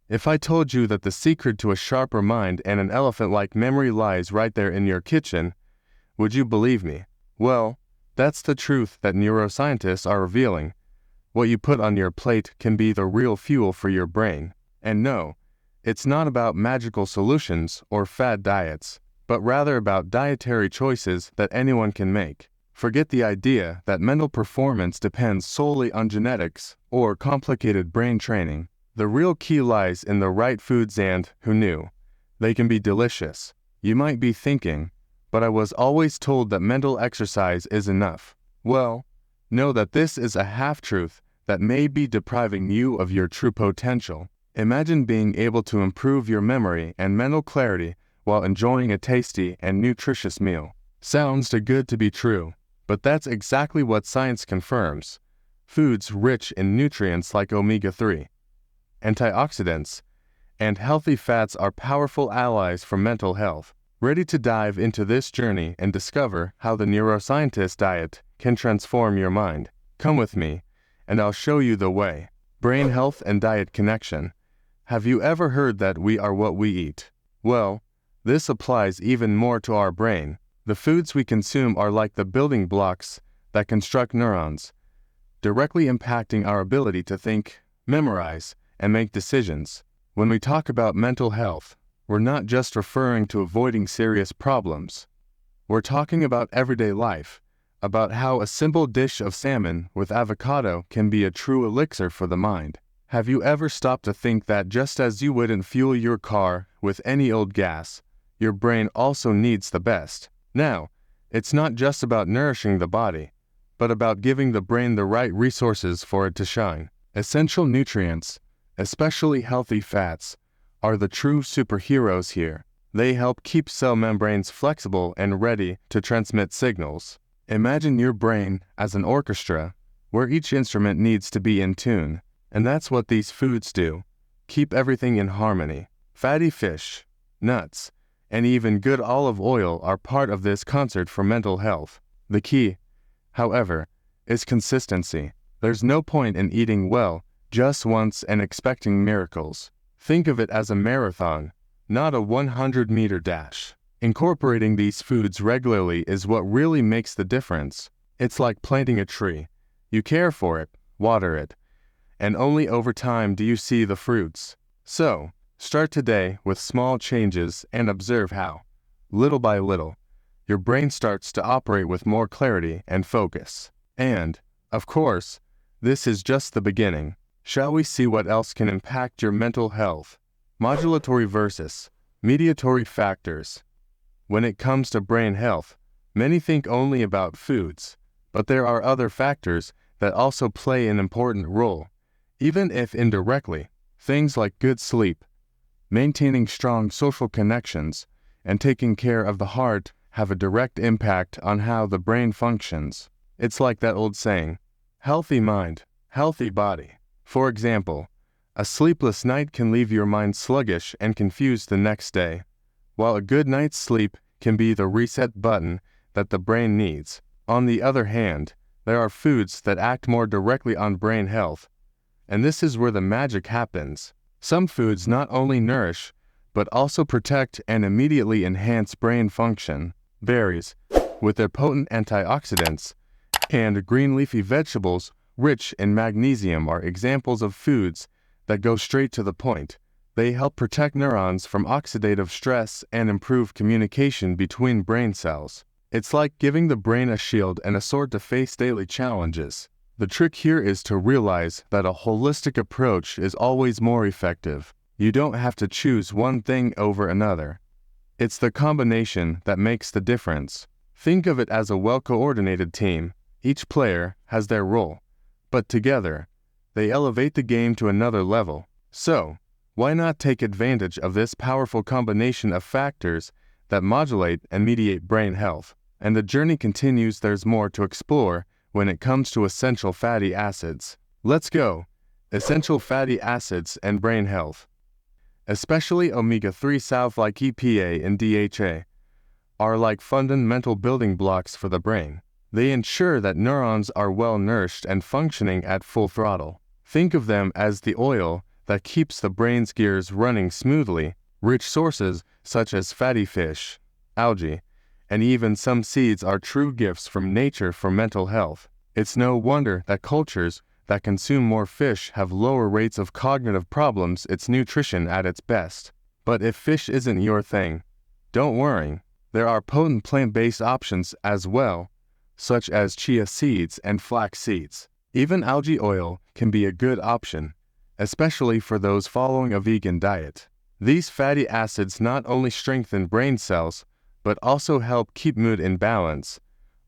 If I told you that the secret to a sharper mind and an elephant-like memory lies right there in your kitchen, would you believe me? Well, that's the truth that neuroscientists are revealing. What you put on your plate can be the real fuel for your brain. And no, it's not about magical solutions or fad diets, but rather about dietary choices that anyone can make. Forget the idea that mental performance depends solely on genetics or complicated brain training. The real key lies in the right foods and, who knew, they can be delicious. You might be thinking, but I was always told that mental exercise is enough. Well, know that this is a half-truth that may be depriving you of your true potential. Imagine being able to improve your memory and mental clarity while enjoying a tasty and nutritious meal. Sounds too good to be true, but that's exactly what science confirms. Foods rich in nutrients like omega-3, antioxidants, and healthy fats are powerful allies for mental health. Ready to dive into this journey and discover how the neuroscientist diet can transform your mind? Come with me, and I'll show you the way. Brain health and diet connection. Have you ever heard that we are what we eat? Well, this applies even more to our brain. The foods we consume are like the building blocks that construct neurons, directly impacting our ability to think, memorize, and make decisions. When we talk about mental health, we're not just referring to avoiding serious problems. We're talking about everyday life, about how a simple dish of salmon with avocado can be a true elixir for the mind. Have you ever stopped to think that just as you wouldn't fuel your car with any old gas, your brain also needs the best? Now, it's not just about nourishing the body, but about giving the brain the right resources for it to shine. Essential nutrients, especially healthy fats, are the true superheroes here. They help keep cell membranes flexible and ready to transmit signals. Imagine your brain as an orchestra, where each instrument needs to be in tune, and that's what these foods do. Keep everything in harmony. Fatty fish, nuts, and even good olive oil are part of this concert for mental health. The key, however, is consistency. There's no point in eating well just once and expecting miracles. Think of it as a marathon, not a 100-meter dash. Incorporating these foods regularly is what really makes the difference. It's like planting a tree. You care for it, water it, and only over time do you see the fruits. So, start today with small changes and observe how, little by little, your brain starts to operate with more clarity and focus. And, of course, this is just the beginning. Shall we see what else can impact your mental health? Modulatory versus mediatory factors. When it comes to brain health, many think only about foods, but there are other factors that also play an important role, even if indirectly. Things like good sleep, maintaining strong social connections, and taking care of the heart have a direct impact on how the brain functions. It's like that old saying, healthy mind, healthy body. For example, a sleepless night can leave your mind sluggish and confused the next day, while a good night's sleep can be the reset button that the brain needs. On the other hand, there are foods that act more directly on brain health, and this is where the magic happens. Some foods not only nourish, but also protect and immediately enhance brain function. Berries, with their potent antioxidants, and green leafy vegetables rich in magnesium are examples of foods that go straight to the point. They help protect neurons from oxidative stress and improve communication between brain cells. It's like giving the brain a shield and a sword to face daily challenges. The trick here is to realize that a holistic approach is always more effective. You don't have to choose one thing over another. It's the combination that makes the difference. Think of it as a well-coordinated team. Each player has their role, but together, they elevate the game to another level. So, why not take advantage of this powerful combination of factors that modulate and mediate brain health? And the journey continues. There's more to explore when it comes to essential fatty acids. Let's go. Essential fatty acids and brain health. Especially omega-3 salve like EPA and DHA are like fundamental building blocks for the brain. They ensure that neurons are well nourished and functioning at full throttle. Think of them as the oil that keeps the brain's gears running smoothly. Rich sources such as fatty fish, algae, and even some seeds are true gifts from nature for mental health. It's no wonder that cultures that consume more fish have lower rates of cognitive problems. It's nutrition at its best. But if fish isn't your thing, don't worry. There are potent plant-based options as well, such as chia seeds and flax seeds. Even algae oil can be a good option, especially for those following a vegan diet. These fatty acids not only strengthen brain cells, but also help keep mood in balance,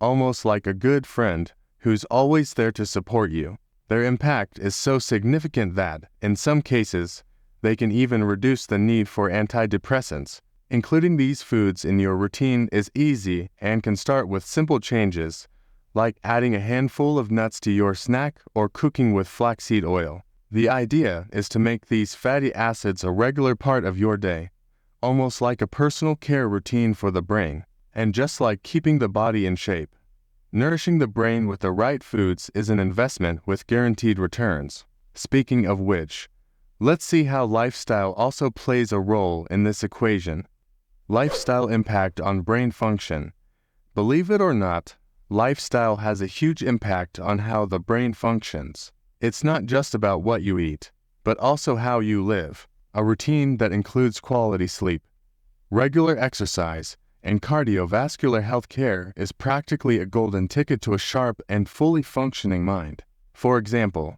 almost like a good friend who's always there to support you. Their impact is so significant that, in some cases, they can even reduce the need for antidepressants. Including these foods in your routine is easy and can start with simple changes, like adding a handful of nuts to your snack or cooking with flaxseed oil. The idea is to make these fatty acids a regular part of your day, almost like a personal care routine for the brain. And just like keeping the body in shape, nourishing the brain with the right foods is an investment with guaranteed returns. Speaking of which, let's see how lifestyle also plays a role in this equation. Lifestyle impact on brain function. Believe it or not, lifestyle has a huge impact on how the brain functions. It's not just about what you eat, but also how you live. A routine that includes quality sleep, regular exercise, and cardiovascular health care is practically a golden ticket to a sharp and fully functioning mind. For example,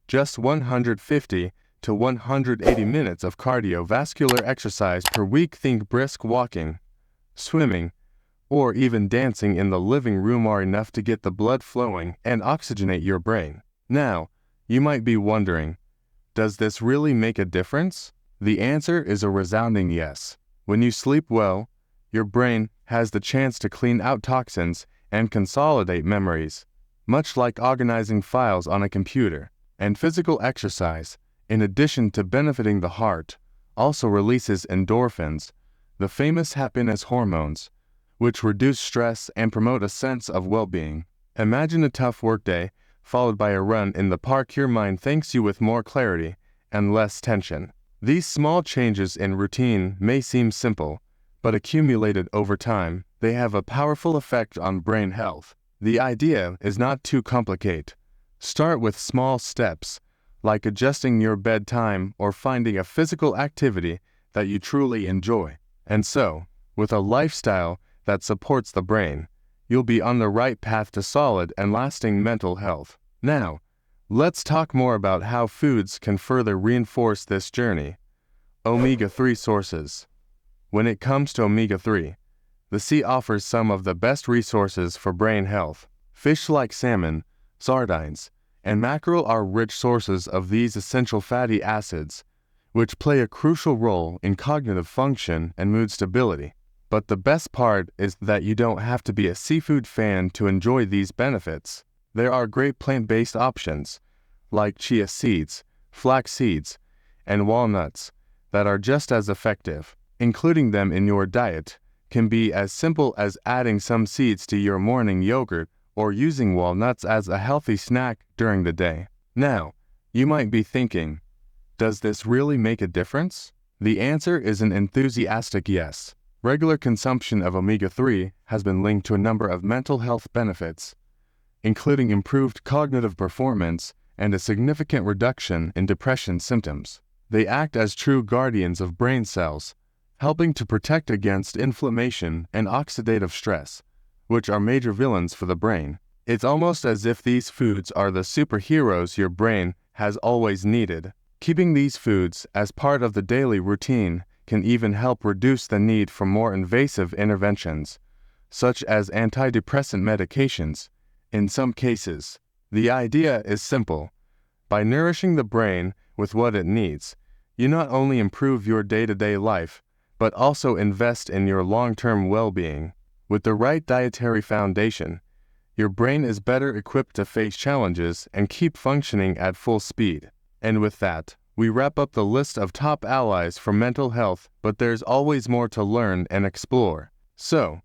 just 150 to 180 minutes of cardiovascular exercise per week. Think brisk walking, swimming, or even dancing in the living room are enough to get the blood flowing and oxygenate your brain. Now, you might be wondering, does this really make a difference? The answer is a resounding yes. When you sleep well, your brain has the chance to clean out toxins and consolidate memories, much like organizing files on a computer. And physical exercise, in addition to benefiting the heart, also releases endorphins, the famous happiness hormones, which reduce stress and promote a sense of well-being. Imagine a tough workday followed by a run in the park. Your mind thanks you with more clarity and less tension. These small changes in routine may seem simple, but accumulated over time, they have a powerful effect on brain health. The idea is not too complicated. Start with small steps, like adjusting your bedtime or finding a physical activity that you truly enjoy. And so, with a lifestyle that supports the brain, you'll be on the right path to solid and lasting mental health. Now, let's talk more about how foods can further reinforce this journey. Omega-3 sources. When it comes to omega-3, the sea offers some of the best resources for brain health. Fish like salmon, sardines, and mackerel are rich sources of these essential fatty acids, which play a crucial role in cognitive function and mood stability. But the best part is that you don't have to be a seafood fan to enjoy these benefits. There are great plant-based options, like chia seeds, flax seeds, and walnuts, that are just as effective. Including them in your diet can be as simple as adding some seeds to your morning yogurt or using walnuts as a healthy snack during the day. Now, you might be thinking, does this really make a difference? The answer is an enthusiastic yes. Regular consumption of omega-3 has been linked to a number of mental health benefits, including improved cognitive performance and a significant reduction in depression symptoms. They act as true guardians of brain cells, helping to protect against inflammation and oxidative stress, which are major villains for the brain. It's almost as if these foods are the superheroes your brain has always needed. Keeping these foods as part of the daily routine can even help reduce the need for more invasive interventions, such as antidepressant medications. In some cases, the idea is simple. By nourishing the brain with what it needs, you not only improve your day-to-day life, but also invest in your long-term well-being. With the right dietary foundation, your brain is better equipped to face challenges and keep functioning at full speed. And with that, we wrap up the list of top allies for mental health, but there's always more to learn and explore. So,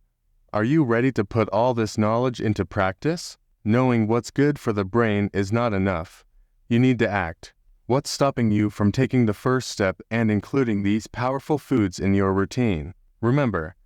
are you ready to put all this knowledge into practice? Knowing what's good for the brain is not enough. You need to act. What's stopping you from taking the first step and including these powerful foods in your routine? Remember,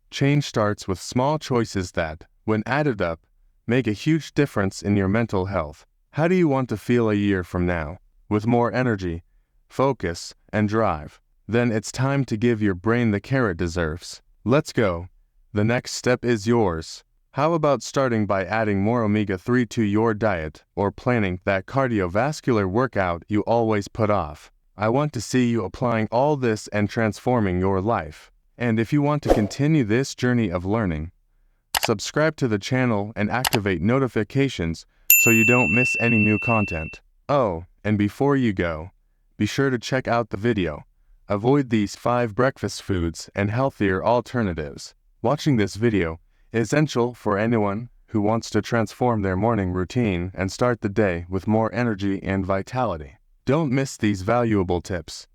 change starts with small choices that, when added up, make a huge difference in your mental health. How do you want to feel a year from now? With more energy, focus, and drive? Then it's time to give your brain the care it deserves. Let's go. The next step is yours. How about starting by adding more omega-3 to your diet or planning that cardiovascular workout you always put off? I want to see you applying all this and transforming your life. And if you want to continue this journey of learning, subscribe to the channel and activate notifications so you don't miss any new content. Oh, and before you go, be sure to check out the video. Avoid these 5 breakfast foods and healthier alternatives. Watching this video is essential for anyone who wants to transform their morning routine and start the day with more energy and vitality. Don't miss these valuable tips.